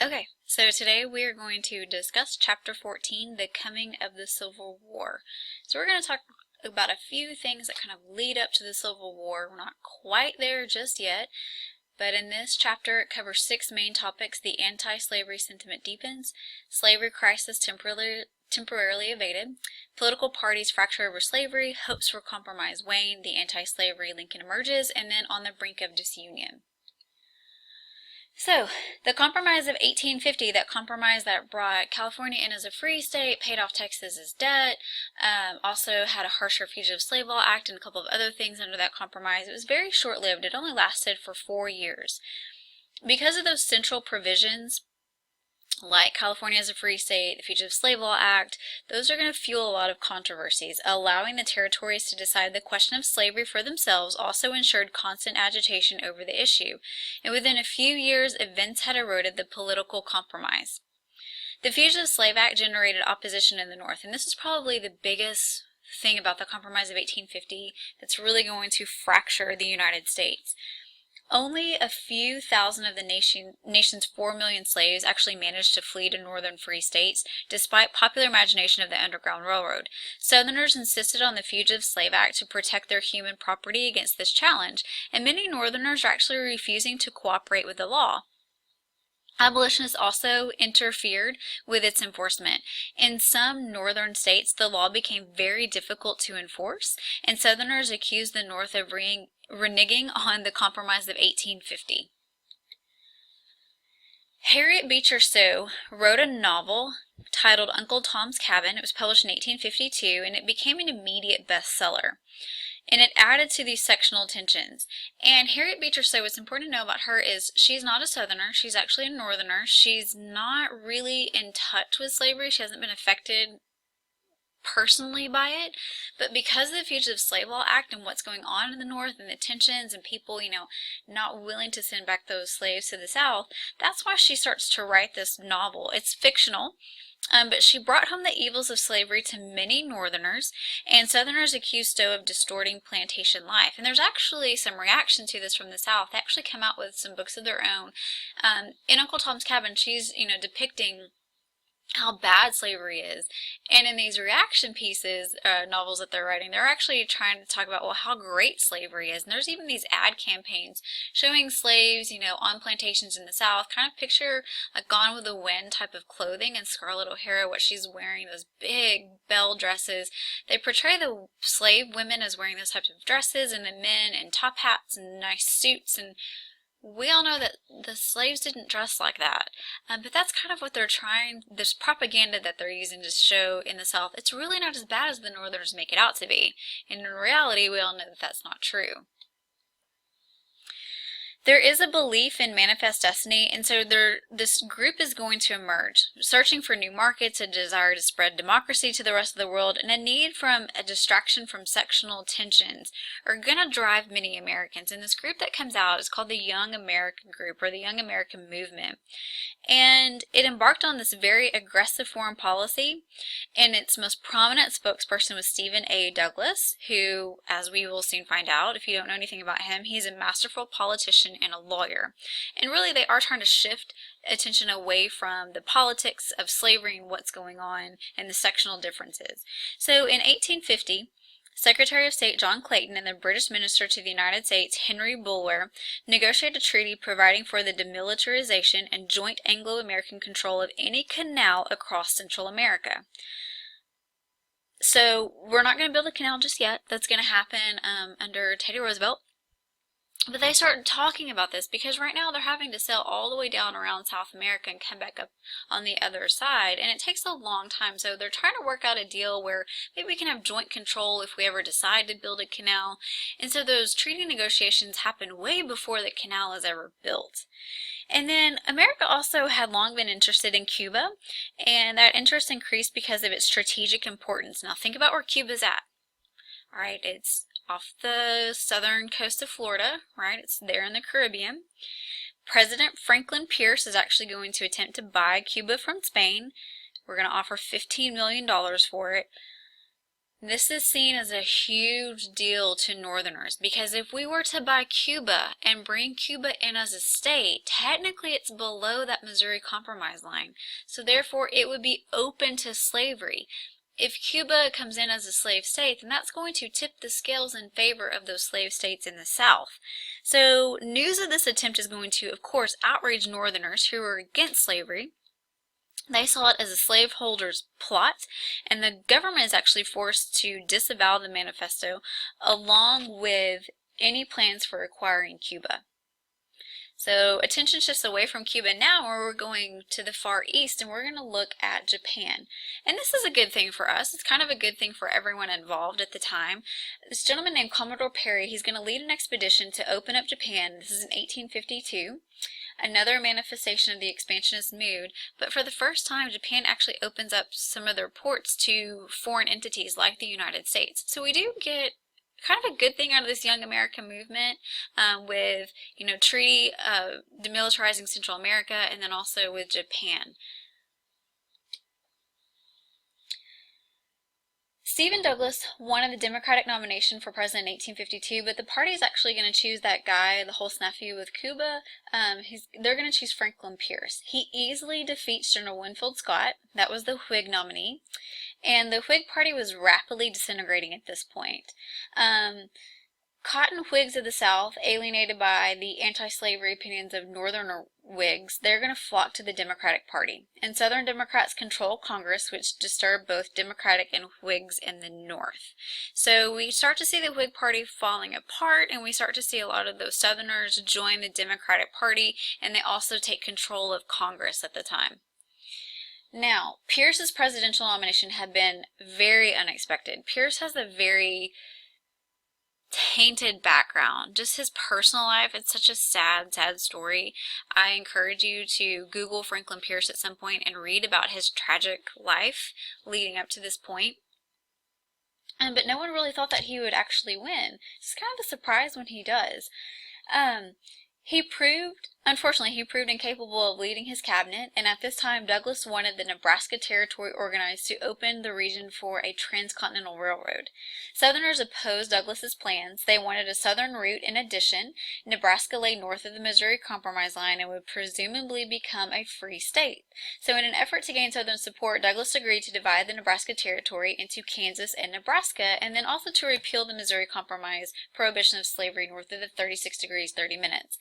Okay, so today we are going to discuss Chapter 14, The Coming of the Civil War. So we're going to talk about a few things that kind of lead up to the Civil War. We're not quite there just yet, but in this chapter it covers 6 main topics: the anti-slavery sentiment deepens, slavery crisis temporarily evaded, political parties fracture over slavery, hopes for compromise wane, the anti-slavery Lincoln emerges, and then on the brink of disunion. So, the Compromise of 1850, that compromise that brought California in as a free state, paid off Texas's debt, also had a harsher Fugitive Slave Law Act and a couple of other things under that compromise. It was very short-lived. It only lasted for 4 years. Because of those central provisions, like California as a free state, the Fugitive Slave Law Act, those are going to fuel a lot of controversies. Allowing the territories to decide the question of slavery for themselves also ensured constant agitation over the issue, and within a few years, events had eroded the political compromise. The Fugitive Slave Act generated opposition in the North, and this is probably the biggest thing about the Compromise of 1850 that's really going to fracture the United States. Only a few thousand of the nation's 4 million slaves actually managed to flee to northern free states, despite popular imagination of the Underground Railroad. Southerners insisted on the Fugitive Slave Act to protect their human property against this challenge, and many Northerners are actually refusing to cooperate with the law. Abolitionists also interfered with its enforcement. In some northern states, the law became very difficult to enforce, and Southerners accused the North of reneging on the Compromise of 1850. Harriet Beecher Stowe wrote a novel titled Uncle Tom's Cabin. It was published in 1852, and it became an immediate bestseller. And it added to these sectional tensions. And Harriet Beecher Stowe, what's important to know about her is she's not a Southerner. She's actually a Northerner. She's not really in touch with slavery. She hasn't been affected personally by it, but because of the Fugitive Slave Law Act and what's going on in the North and the tensions and people, not willing to send back those slaves to the South, that's why she starts to write this novel. It's fictional, but she brought home the evils of slavery to many Northerners, and Southerners accused Stowe of distorting plantation life. And there's actually some reaction to this from the South. They actually come out with some books of their own. In Uncle Tom's Cabin, she's, depicting how bad slavery is, and in these reaction pieces, novels that they're writing, they're actually trying to talk about, well, how great slavery is. And there's even these ad campaigns showing slaves, on plantations in the South. Kind of picture a Gone with the Wind type of clothing, and Scarlett O'Hara, what she's wearing, those big bell dresses. They portray the slave women as wearing those types of dresses, and the men in top hats and nice suits, and we all know that the slaves didn't dress like that, but that's kind of what they're trying, this propaganda that they're using to show in the South. It's really not as bad as the Northerners make it out to be, and in reality, we all know that that's not true. There is a belief in manifest destiny, and so this group is going to emerge, searching for new markets, a desire to spread democracy to the rest of the world, and a need from a distraction from sectional tensions are going to drive many Americans. And this group that comes out is called the Young American Group, or the Young American Movement. And it embarked on this very aggressive foreign policy, and its most prominent spokesperson was Stephen A. Douglas, who, as we will soon find out, if you don't know anything about him, he's a masterful politician and a lawyer. And really, they are trying to shift attention away from the politics of slavery and what's going on and the sectional differences. So in 1850, Secretary of State John Clayton and the British Minister to the United States, Henry Bulwer, negotiated a treaty providing for the demilitarization and joint Anglo-American control of any canal across Central America. So we're not going to build a canal just yet. That's going to happen under Teddy Roosevelt. But they started talking about this because right now they're having to sail all the way down around South America and come back up on the other side, and it takes a long time. So they're trying to work out a deal where maybe we can have joint control if we ever decide to build a canal. And so those treaty negotiations happen way before the canal is ever built. And then America also had long been interested in Cuba, and that interest increased because of its strategic importance. Now think about where Cuba's at. All right, it's off the southern coast of Florida, right? It's there in the Caribbean. President Franklin Pierce is actually going to attempt to buy Cuba from Spain. We're going to offer $15 million for it. This is seen as a huge deal to Northerners because if we were to buy Cuba and bring Cuba in as a state, technically it's below that Missouri Compromise line. So therefore it would be open to slavery. If Cuba comes in as a slave state, then that's going to tip the scales in favor of those slave states in the South. So news of this attempt is going to, of course, outrage Northerners who are against slavery. They saw it as a slaveholders' plot, and the government is actually forced to disavow the manifesto along with any plans for acquiring Cuba. So attention shifts away from Cuba now, where we're going to the Far East, and we're going to look at Japan. And this is a good thing for us. It's kind of a good thing for everyone involved at the time. This gentleman named Commodore Perry, he's going to lead an expedition to open up Japan. This is in 1852. Another manifestation of the expansionist mood, but for the first time, Japan actually opens up some of their ports to foreign entities like the United States. So we do get kind of a good thing out of this Young America movement with, treaty demilitarizing Central America, and then also with Japan. Stephen Douglas won the Democratic nomination for president in 1852, but the party is actually going to choose that guy, the whole snafu with Cuba. They're going to choose Franklin Pierce. He easily defeats General Winfield Scott. That was the Whig nominee. And the Whig Party was rapidly disintegrating at this point. Cotton Whigs of the South, alienated by the anti-slavery opinions of Northern Whigs, they're going to flock to the Democratic Party. And Southern Democrats control Congress, which disturbed both Democratic and Whigs in the North. So we start to see the Whig Party falling apart, and we start to see a lot of those Southerners join the Democratic Party, and they also take control of Congress at the time. Now, Pierce's presidential nomination had been very unexpected. Pierce has a very tainted background. Just his personal life, it's such a sad story. I encourage you to Google Franklin Pierce at some point and read about his tragic life leading up to this point. But no one really thought that he would actually win. It's kind of a surprise when he does. Unfortunately, he proved incapable of leading his cabinet, and at this time, Douglas wanted the Nebraska Territory organized to open the region for a transcontinental railroad. Southerners opposed Douglas's plans. They wanted a southern route. In addition, Nebraska lay north of the Missouri Compromise line and would presumably become a free state. So in an effort to gain Southern support, Douglas agreed to divide the Nebraska Territory into Kansas and Nebraska, and then also to repeal the Missouri Compromise prohibition of slavery north of the 36 degrees 30 minutes.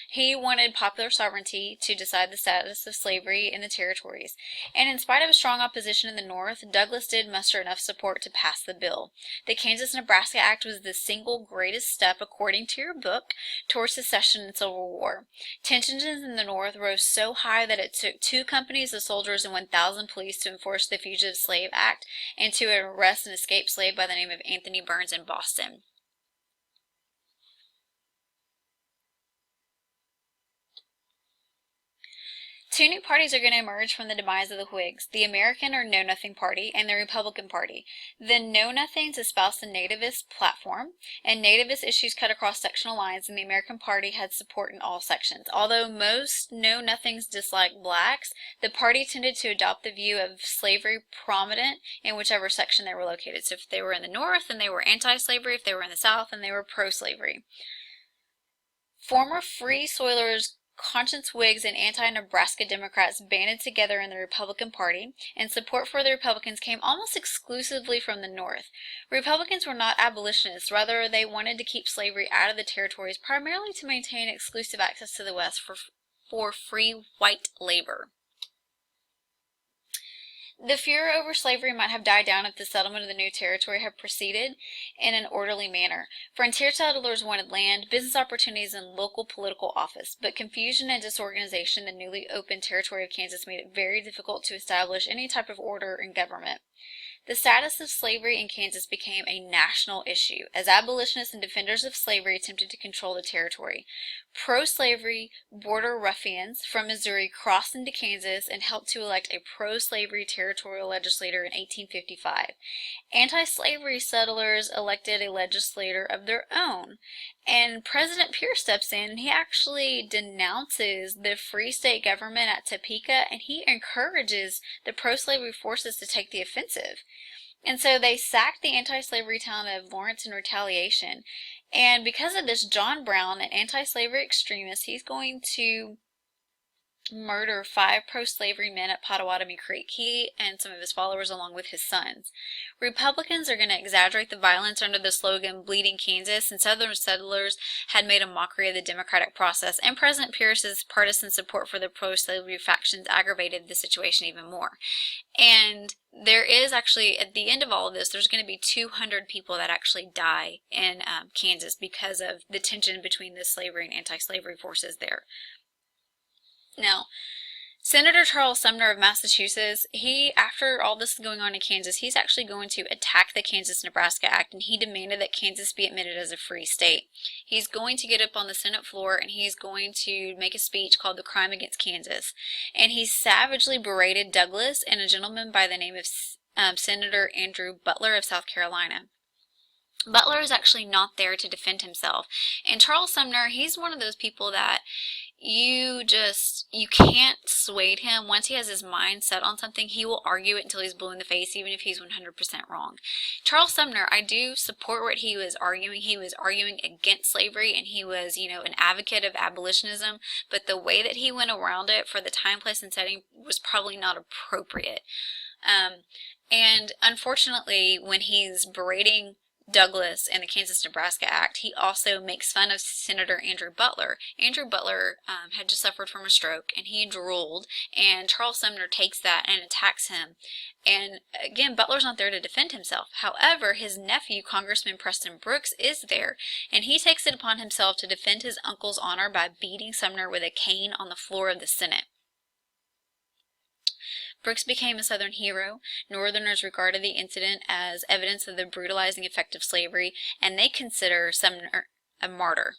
He wanted popular sovereignty to decide the status of slavery in the territories, and in spite of a strong opposition in the North, Douglas did muster enough support to pass the bill. The Kansas-Nebraska Act was the single greatest step, according to your book, towards secession and Civil War. Tensions in the North rose so high that it took 2 companies of soldiers and 1,000 police to enforce the Fugitive Slave Act and to arrest an escaped slave by the name of Anthony Burns in Boston. Two new parties are going to emerge from the demise of the Whigs, the American or Know-Nothing Party and the Republican Party. The Know-Nothings espoused a nativist platform, and nativist issues cut across sectional lines, and the American Party had support in all sections. Although most Know-Nothings disliked blacks, the party tended to adopt the view of slavery prominent in whichever section they were located. So if they were in the North, then they were anti-slavery. If they were in the South, then they were pro-slavery. Former Free Soilers, conscience Whigs, and anti-Nebraska Democrats banded together in the Republican Party, and support for the Republicans came almost exclusively from the North. Republicans were not abolitionists, rather they wanted to keep slavery out of the territories, primarily to maintain exclusive access to the West for free white labor. The furor over slavery might have died down if the settlement of the new territory had proceeded in an orderly manner. Frontier settlers wanted land, business opportunities, and local political office, but confusion and disorganization in the newly opened territory of Kansas made it very difficult to establish any type of order in government. The status of slavery in Kansas became a national issue, as abolitionists and defenders of slavery attempted to control the territory. Pro-slavery border ruffians from Missouri crossed into Kansas and helped to elect a pro-slavery territorial legislator in 1855. Anti-slavery settlers elected a legislator of their own, and President Pierce steps in and he actually denounces the free state government at Topeka, and he encourages the pro-slavery forces to take the offensive. And so they sacked the anti-slavery town of Lawrence in retaliation. And because of this, John Brown, an anti-slavery extremist, he's going to murder 5 pro-slavery men at Pottawatomie Creek, he and some of his followers along with his sons. Republicans are going to exaggerate the violence under the slogan Bleeding Kansas, and Southern settlers had made a mockery of the democratic process, and President Pierce's partisan support for the pro-slavery factions aggravated the situation even more. And there is actually, at the end of all of this, there's going to be 200 people that actually die in Kansas because of the tension between the slavery and anti-slavery forces there. Now, Senator Charles Sumner of Massachusetts, after all this is going on in Kansas, he's actually going to attack the Kansas-Nebraska Act, and he demanded that Kansas be admitted as a free state. He's going to get up on the Senate floor, and he's going to make a speech called The Crime Against Kansas. And he savagely berated Douglas and a gentleman by the name of Senator Andrew Butler of South Carolina. Butler is actually not there to defend himself. And Charles Sumner, he's one of those people that you can't sway him. Once he has his mind set on something, he will argue it until he's blue in the face, even if he's 100% wrong. Charles Sumner, I do support what he was arguing. He was arguing against slavery, and he was, an advocate of abolitionism, but the way that he went around it for the time, place, and setting was probably not appropriate. And unfortunately, when he's berating Douglas and the Kansas-Nebraska Act, he also makes fun of Senator Andrew Butler. Andrew Butler had just suffered from a stroke, and he drooled, and Charles Sumner takes that and attacks him. And again, Butler's not there to defend himself. However, his nephew, Congressman Preston Brooks, is there, and he takes it upon himself to defend his uncle's honor by beating Sumner with a cane on the floor of the Senate. Brooks became a Southern hero. Northerners regarded the incident as evidence of the brutalizing effect of slavery, and they consider Sumner a martyr.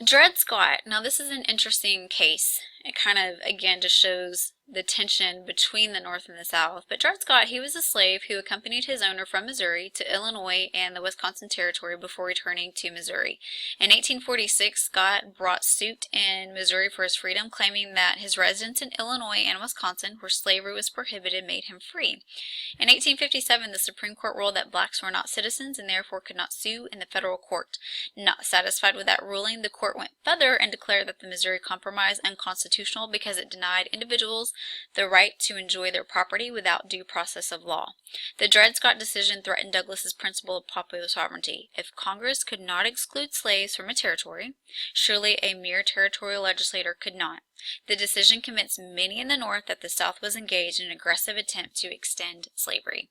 Dred Scott. Now, this is an interesting case. It kind of, again, just shows the tension between the North and the South. But Dred Scott, he was a slave who accompanied his owner from Missouri to Illinois and the Wisconsin Territory before returning to Missouri. In 1846, Scott brought suit in Missouri for his freedom, claiming that his residence in Illinois and Wisconsin, where slavery was prohibited, made him free. In 1857, the Supreme Court ruled that blacks were not citizens and therefore could not sue in the federal court. Not satisfied with that ruling, the court went further and declared that the Missouri Compromise unconstitutional because it denied individuals the right to enjoy their property without due process of law. The Dred Scott decision threatened Douglas's principle of popular sovereignty. If Congress could not exclude slaves from a territory, surely a mere territorial legislator could not. The decision convinced many in the North that the South was engaged in an aggressive attempt to extend slavery.